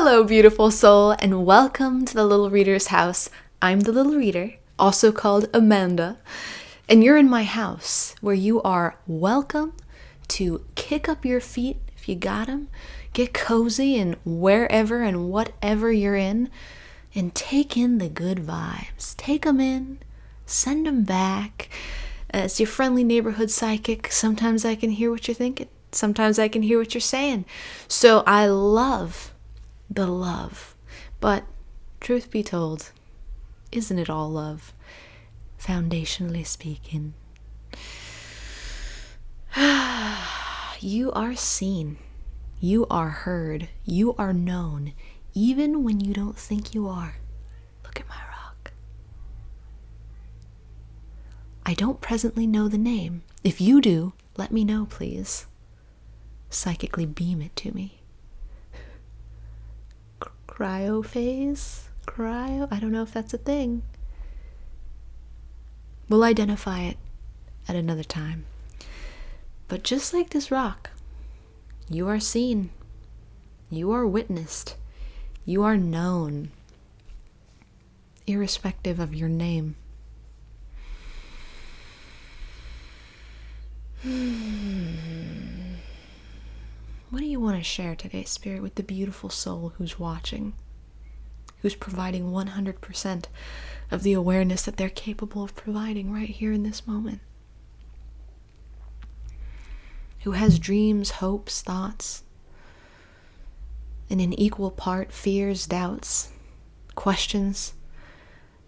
Hello, beautiful soul, and welcome to the Little Reader's house. I'm the Little Reader, also called Amanda, and you're in my house where you are welcome to kick up your feet if you got them, get cozy in wherever and whatever you're in, and take in the good vibes. Take them in, send them back. As your friendly neighborhood psychic, sometimes I can hear what you're thinking. Sometimes I can hear what you're saying. So I love the love. But truth be told, isn't it all love? Foundationally speaking. You are seen. You are heard. You are known. Even when you don't think you are. Look at my rock. I don't presently know the name. If you do, let me know, please. Psychically beam it to me. Cryo phase? Cryo? I don't know if that's a thing. We'll identify it at another time. But just like this rock, you are seen. You are witnessed. You are known. Irrespective of your name. What do you want to share today, Spirit, with the beautiful soul who's watching, who's providing 100% of the awareness that they're capable of providing right here in this moment? Who has dreams, hopes, thoughts, and in equal part fears, doubts, questions,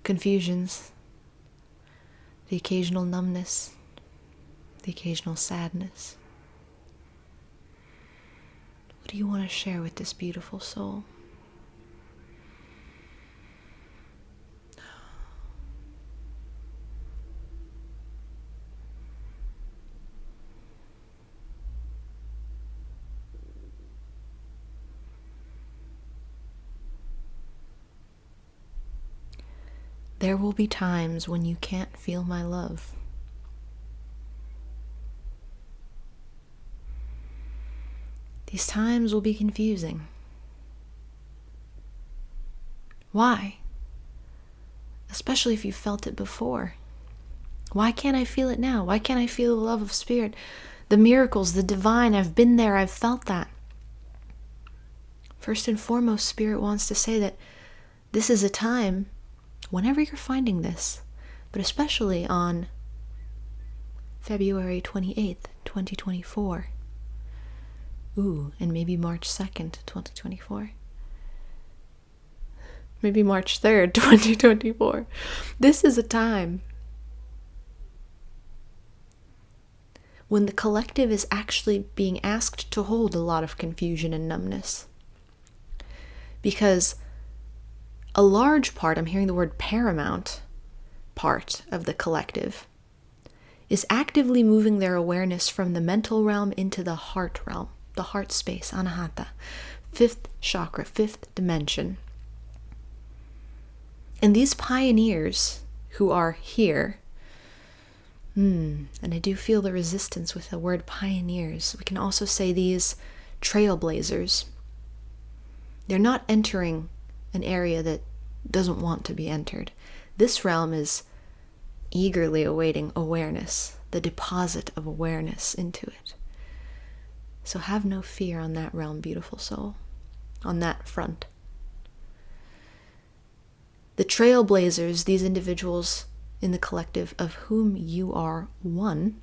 confusions, the occasional numbness, the occasional sadness. What do you want to share with this beautiful soul? There will be times when you can't feel my love. These times will be confusing. Why? Especially if you felt it before. Why can't I feel it now? Why can't I feel the love of Spirit? The miracles, the divine, I've been there, I've felt that. First and foremost, Spirit wants to say that this is a time, whenever you're finding this, but especially on February 28th, 2024. Ooh, and maybe March 2nd, 2024. Maybe March 3rd, 2024. This is a time when the collective is actually being asked to hold a lot of confusion and numbness. Because a large part, I'm hearing the word paramount part of the collective, is actively moving their awareness from the mental realm into the heart realm. The heart space, anahata, 5th chakra, 5th dimension. And these pioneers who are here, and I do feel the resistance with the word pioneers. We can also say these trailblazers. They're not entering an area that doesn't want to be entered. This realm is eagerly awaiting awareness, the deposit of awareness into it. So have no fear on that realm, beautiful soul, on that front. The trailblazers, these individuals in the collective of whom you are one,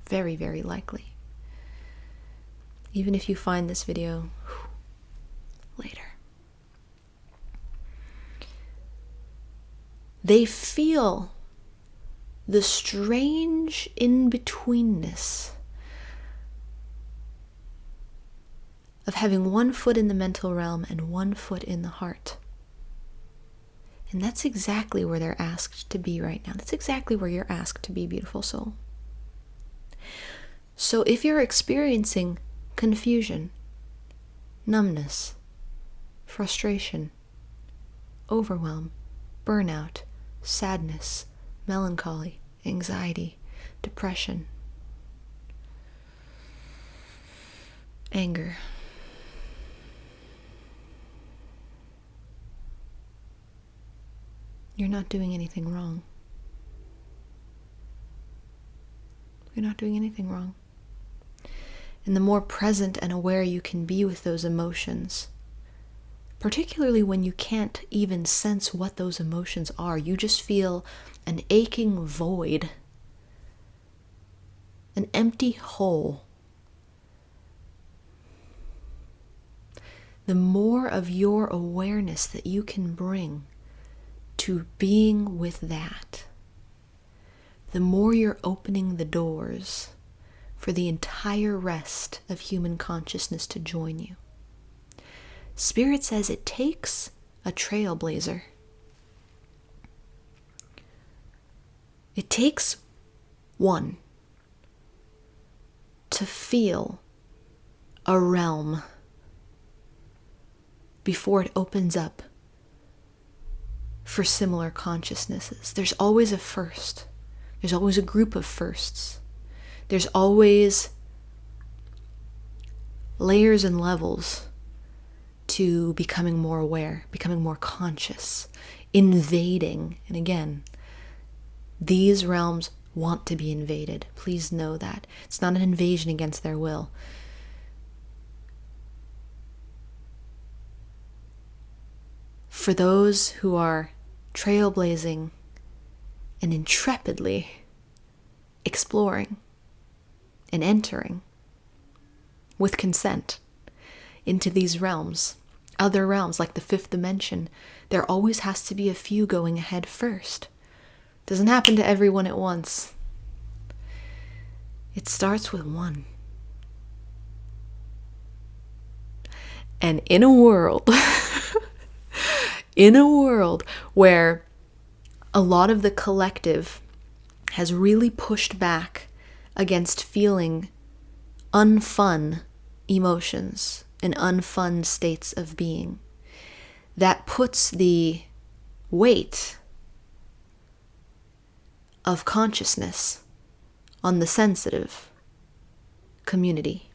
very, very likely. Even if you find this video later. They feel the strange in-betweenness of having one foot in the mental realm and one foot in the heart. And that's exactly where they're asked to be right now. That's exactly where you're asked to be, beautiful soul. So if you're experiencing confusion, numbness, frustration, overwhelm, burnout, sadness, melancholy, anxiety, depression, anger, you're not doing anything wrong. You're not doing anything wrong. And the more present and aware you can be with those emotions, particularly when you can't even sense what those emotions are, you just feel an aching void, an empty hole. The more of your awareness that you can bring to being with that, the more you're opening the doors for the entire rest of human consciousness to join you. Spirit says it takes a trailblazer. It takes one to feel a realm before it opens up for similar consciousnesses. There's always a first. There's always a group of firsts. There's always layers and levels to becoming more aware, becoming more conscious, invading. And again, these realms want to be invaded. Please know that. It's not an invasion against their will. For those who are trailblazing and intrepidly exploring and entering with consent into these realms, other realms like the fifth dimension, there always has to be a few going ahead first. Doesn't happen to everyone at once. It starts with one. And in a world, where a lot of the collective has really pushed back against feeling unfun emotions and unfun states of being, that puts the weight of consciousness on the sensitive community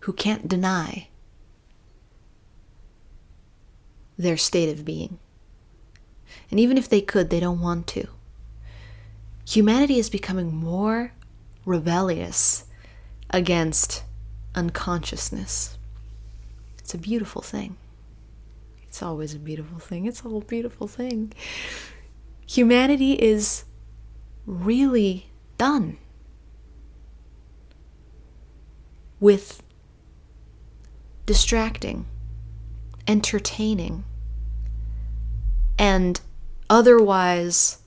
who can't deny their state of being. And even if they could, they don't want to. Humanity is becoming more rebellious against unconsciousness. It's a beautiful thing. It's always a beautiful thing. It's a whole beautiful thing. Humanity is really done with distracting, entertaining, and otherwise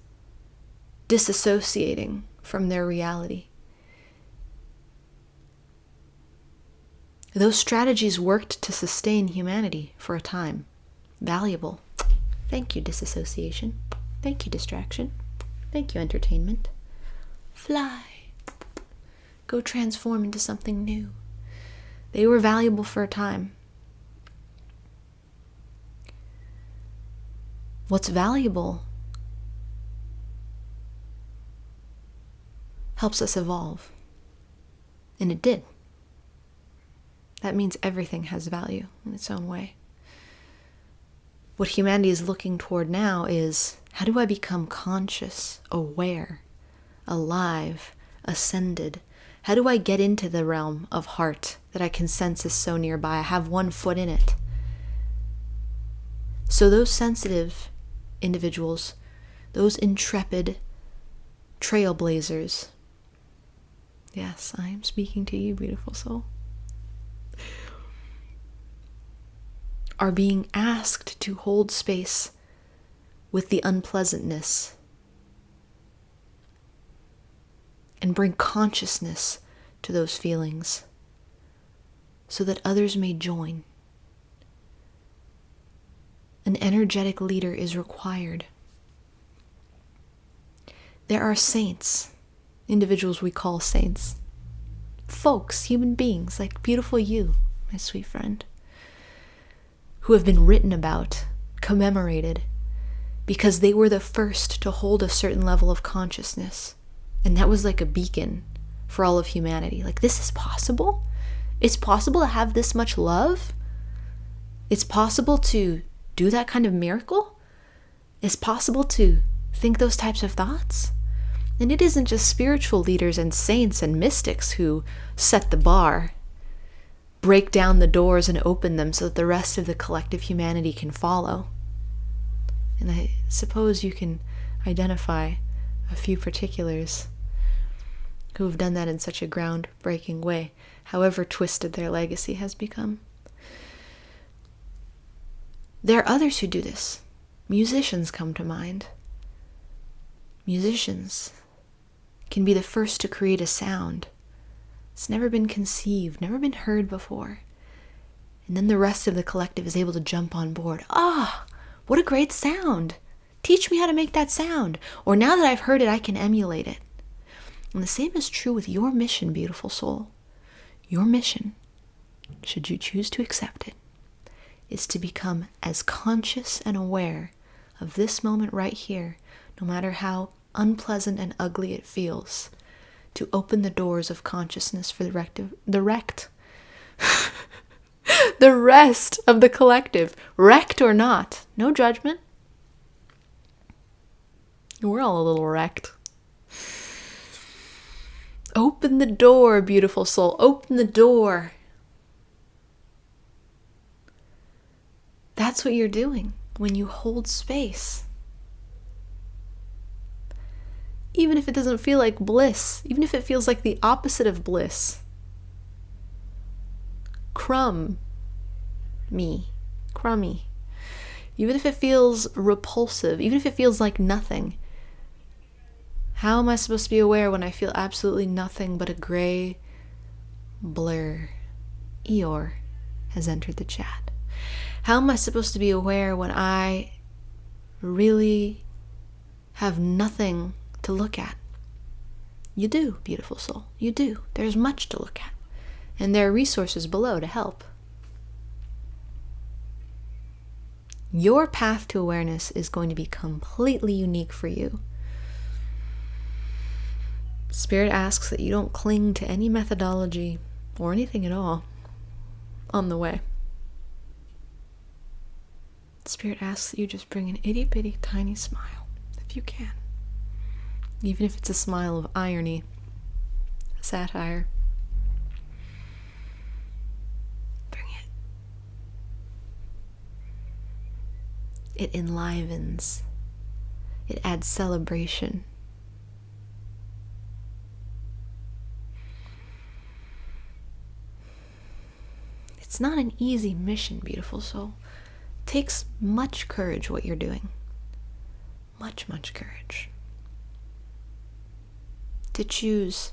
disassociating from their reality. Those strategies worked to sustain humanity for a time. Valuable. Thank you, disassociation. Thank you, distraction. Thank you, entertainment. Fly. Go transform into something new. They were valuable for a time. What's valuable helps us evolve. And it did. That means everything has value in its own way. What humanity is looking toward now is, how do I become conscious, aware, alive, ascended? How do I get into the realm of heart that I can sense is so nearby? I have one foot in it. So those sensitive individuals, those intrepid trailblazers, yes, I am speaking to you, beautiful soul, are being asked to hold space with the unpleasantness and bring consciousness to those feelings so that others may join. An energetic leader is required. There are saints, individuals we call saints, folks, human beings like beautiful you, my sweet friend, who have been written about, commemorated, because they were the first to hold a certain level of consciousness. And that was like a beacon for all of humanity. Like, this is possible? It's possible to have this much love? It's possible to do that kind of miracle? It's possible to think those types of thoughts. And it isn't just spiritual leaders and saints and mystics who set the bar, break down the doors and open them so that the rest of the collective humanity can follow. And I suppose you can identify a few particulars who have done that in such a groundbreaking way, however twisted their legacy has become. There are others who do this. Musicians come to mind. Musicians can be the first to create a sound. It's never been conceived, never been heard before. And then the rest of the collective is able to jump on board. Ah, what a great sound. Teach me how to make that sound. Or now that I've heard it, I can emulate it. And the same is true with your mission, beautiful soul. Your mission, should you choose to accept it, is to become as conscious and aware of this moment right here, no matter how unpleasant and ugly it feels, to open the doors of consciousness for the rest of the collective, wrecked or not. No judgment. We're all a little wrecked. Open the door, beautiful soul. Open the door. That's what you're doing when you hold space. Even if it doesn't feel like bliss, even if it feels like the opposite of bliss. Crummy. Even if it feels repulsive, even if it feels like nothing. How am I supposed to be aware when I feel absolutely nothing but a gray blur? Eeyore has entered the chat. How am I supposed to be aware when I really have nothing to look at? You do, beautiful soul. You do. There's much to look at. And there are resources below to help. Your path to awareness is going to be completely unique for you. Spirit asks that you don't cling to any methodology or anything at all on the way. Spirit asks that you just bring an itty-bitty tiny smile, if you can. Even if it's a smile of irony, satire. Bring it. It enlivens. It adds celebration. It's not an easy mission, beautiful soul. It takes much courage what you're doing. Much, much courage. To choose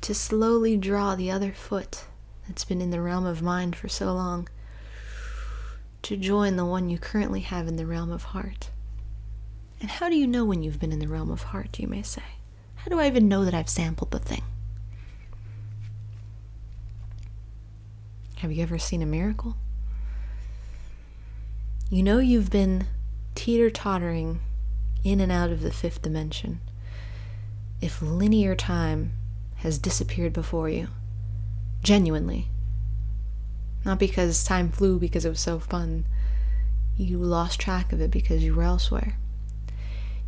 to slowly draw the other foot that's been in the realm of mind for so long to join the one you currently have in the realm of heart. And how do you know when you've been in the realm of heart, you may say? How do I even know that I've sampled the thing? Have you ever seen a miracle? You know you've been teeter-tottering in and out of the fifth dimension if linear time has disappeared before you. Genuinely. Not because time flew because it was so fun. You lost track of it because you were elsewhere.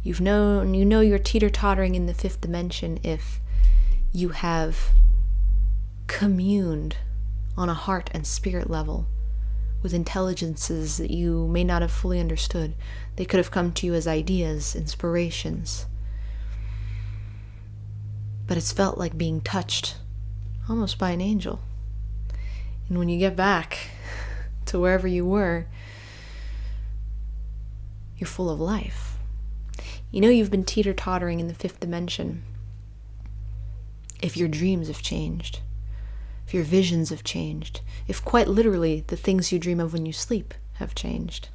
You know you're teeter-tottering in the fifth dimension if you have communed on a heart and spirit level with intelligences that you may not have fully understood. They could have come to you as ideas, inspirations. But it's felt like being touched almost by an angel. And when you get back to wherever you were, you're full of life. You know you've been teeter-tottering in the fifth dimension if your dreams have changed. If your visions have changed, if quite literally the things you dream of when you sleep have changed.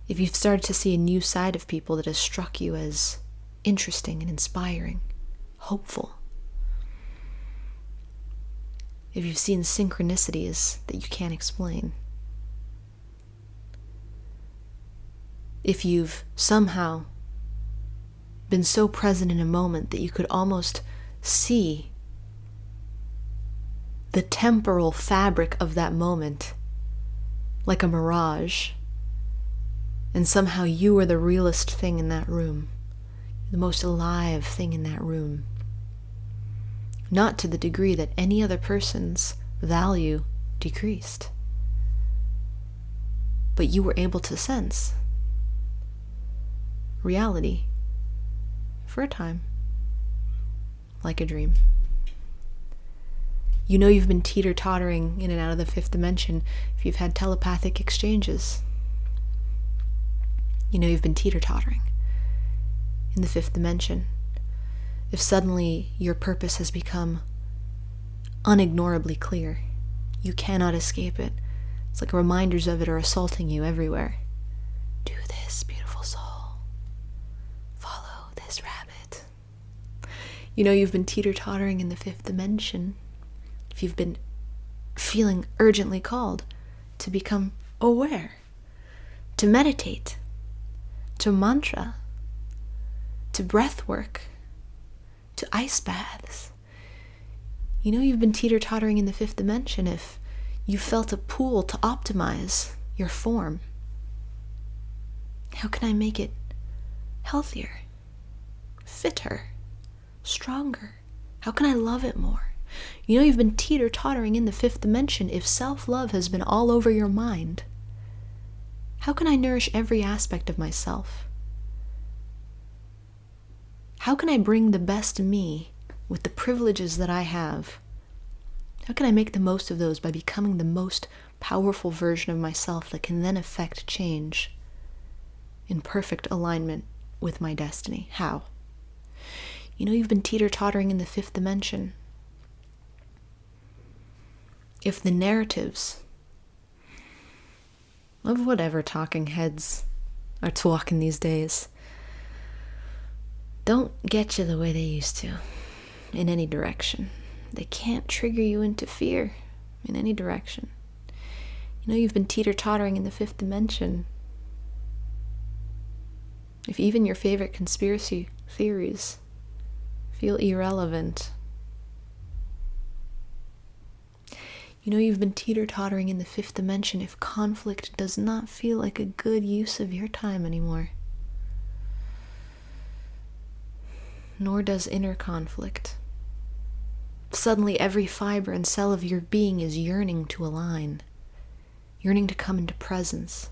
If you've started to see a new side of people that has struck you as interesting and inspiring, hopeful. If you've seen synchronicities that you can't explain. If you've somehow been so present in a moment that you could almost see the temporal fabric of that moment like a mirage, and somehow you are the realest thing in that room, the most alive thing in that room. Not to the degree that any other person's value decreased, but you were able to sense reality for a time, like a dream. You know you've been teeter-tottering in and out of the fifth dimension if you've had telepathic exchanges. You know you've been teeter-tottering in the fifth dimension if suddenly your purpose has become unignorably clear. You cannot escape it. It's like reminders of it are assaulting you everywhere. Do this, beautiful soul. Follow this rabbit. You know you've been teeter-tottering in the fifth dimension if you've been feeling urgently called to become aware, to meditate, to mantra, to breath work, to ice baths. You know you've been teeter-tottering in the fifth dimension if you felt a pull to optimize your form. How can I make it healthier, fitter, stronger? How can I love it more? You know you've been teeter-tottering in the fifth dimension if self-love has been all over your mind. How can I nourish every aspect of myself? How can I bring the best me with the privileges that I have? How can I make the most of those by becoming the most powerful version of myself that can then affect change in perfect alignment with my destiny? How? You know you've been teeter-tottering in the fifth dimension if the narratives of whatever talking heads are talking these days don't get you the way they used to in any direction. They can't trigger you into fear in any direction. You know you've been teeter-tottering in the fifth dimension if even your favorite conspiracy theories feel irrelevant. You know you've been teeter-tottering in the fifth dimension if conflict does not feel like a good use of your time anymore. Nor does inner conflict. Suddenly every fiber and cell of your being is yearning to align, yearning to come into presence,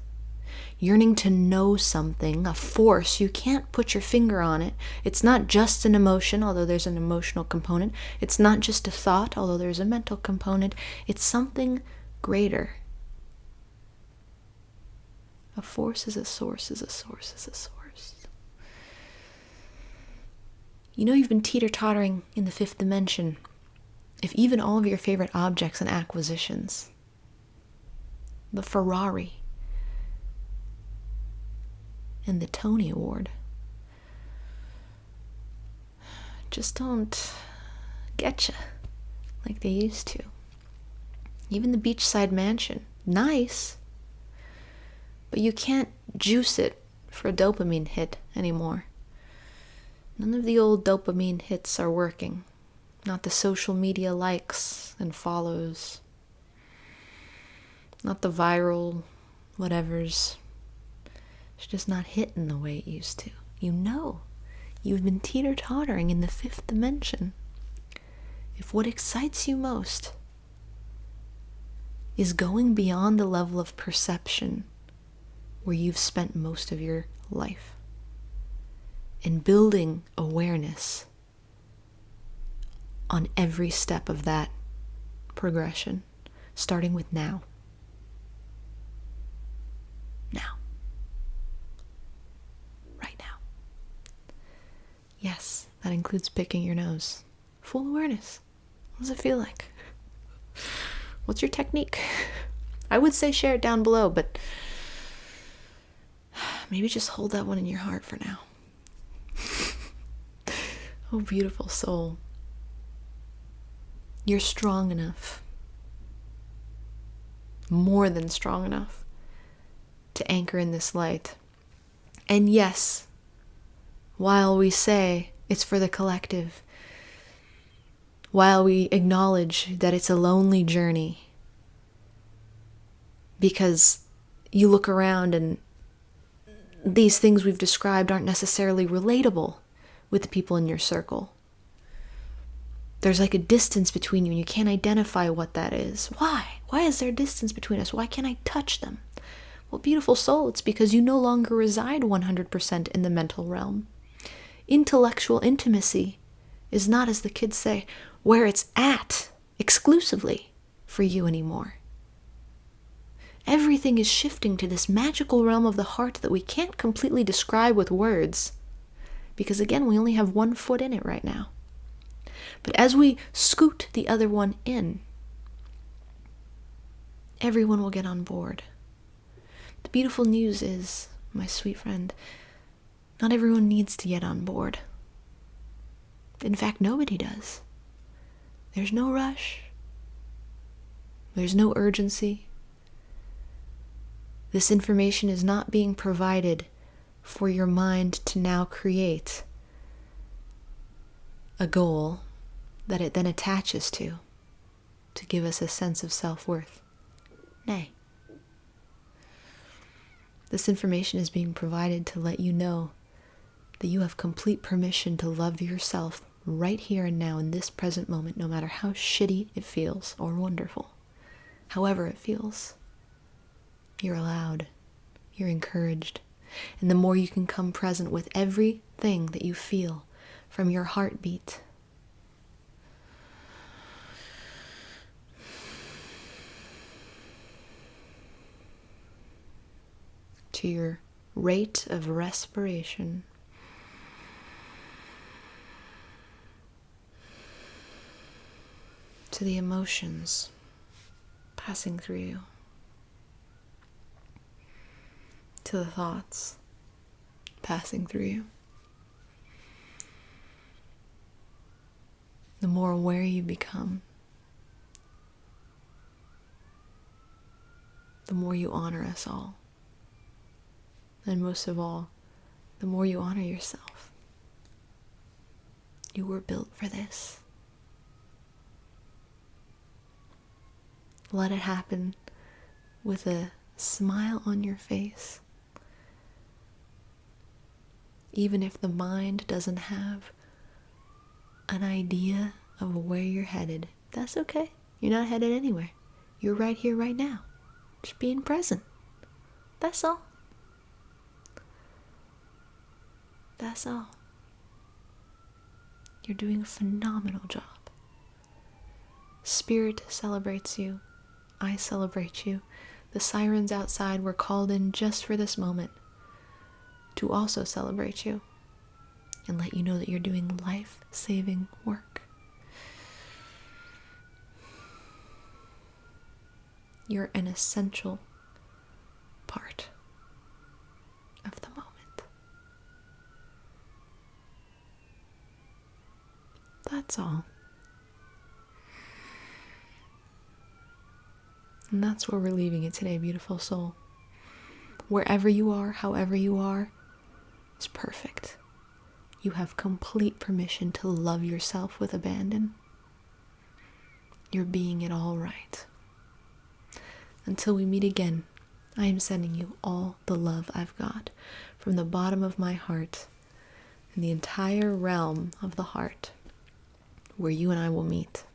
yearning to know something, a force. You can't put your finger on it. It's not just an emotion, although there's an emotional component. It's not just a thought, although there's a mental component. It's something greater. A force is a source, is a source, is a source. You know you've been teeter-tottering in the fifth dimension if even all of your favorite objects and acquisitions, the Ferrari and the Tony Award, just don't get you like they used to. Even the beachside mansion, nice, but you can't juice it for a dopamine hit anymore. None of the old dopamine hits are working. Not the social media likes and follows. Not the viral whatevers. It's just not hitting the way it used to. You know, you've been teeter-tottering in the fifth dimension if what excites you most is going beyond the level of perception where you've spent most of your life and building awareness on every step of that progression, starting with now. Now. Right now. Yes, that includes picking your nose. Full awareness. What does it feel like? What's your technique? I would say share it down below, but maybe just hold that one in your heart for now. Oh, beautiful soul. You're strong enough, more than strong enough, to anchor in this light. And yes, while we say it's for the collective, while we acknowledge that it's a lonely journey, because you look around and these things we've described aren't necessarily relatable with the people in your circle. There's like a distance between you and you can't identify what that is. Why? Why is there a distance between us? Why can't I touch them? Well, beautiful soul, it's because you no longer reside 100% in the mental realm. Intellectual intimacy is not, as the kids say, where it's at exclusively for you anymore. Everything is shifting to this magical realm of the heart that we can't completely describe with words, because again, we only have one foot in it right now. But as we scoot the other one in, everyone will get on board. The beautiful news is, my sweet friend, not everyone needs to get on board. In fact, nobody does. There's no rush. There's no urgency. This information is not being provided for your mind to now create a goal that it then attaches to give us a sense of self-worth. Nay. This information is being provided to let you know that you have complete permission to love yourself right here and now in this present moment, no matter how shitty it feels or wonderful. However it feels, you're allowed, you're encouraged. And the more you can come present with everything that you feel from your heartbeat, to your rate of respiration, to the emotions passing through you, to the thoughts passing through you. The more aware you become, the more you honor us all. And most of all, the more you honor yourself. You were built for this. Let it happen with a smile on your face. Even if the mind doesn't have an idea of where you're headed, that's okay. You're not headed anywhere. You're right here, right now. Just being present. That's all. That's all. You're doing a phenomenal job. Spirit celebrates you. I celebrate you. The sirens outside were called in just for this moment to also celebrate you and let you know that you're doing life-saving work. You're an essential part of the moment. That's all. And that's where we're leaving it today, beautiful soul. Wherever you are, however you are, is perfect. You have complete permission to love yourself with abandon. You're being it all right. Until we meet again, I am sending you all the love I've got from the bottom of my heart and the entire realm of the heart where you and I will meet.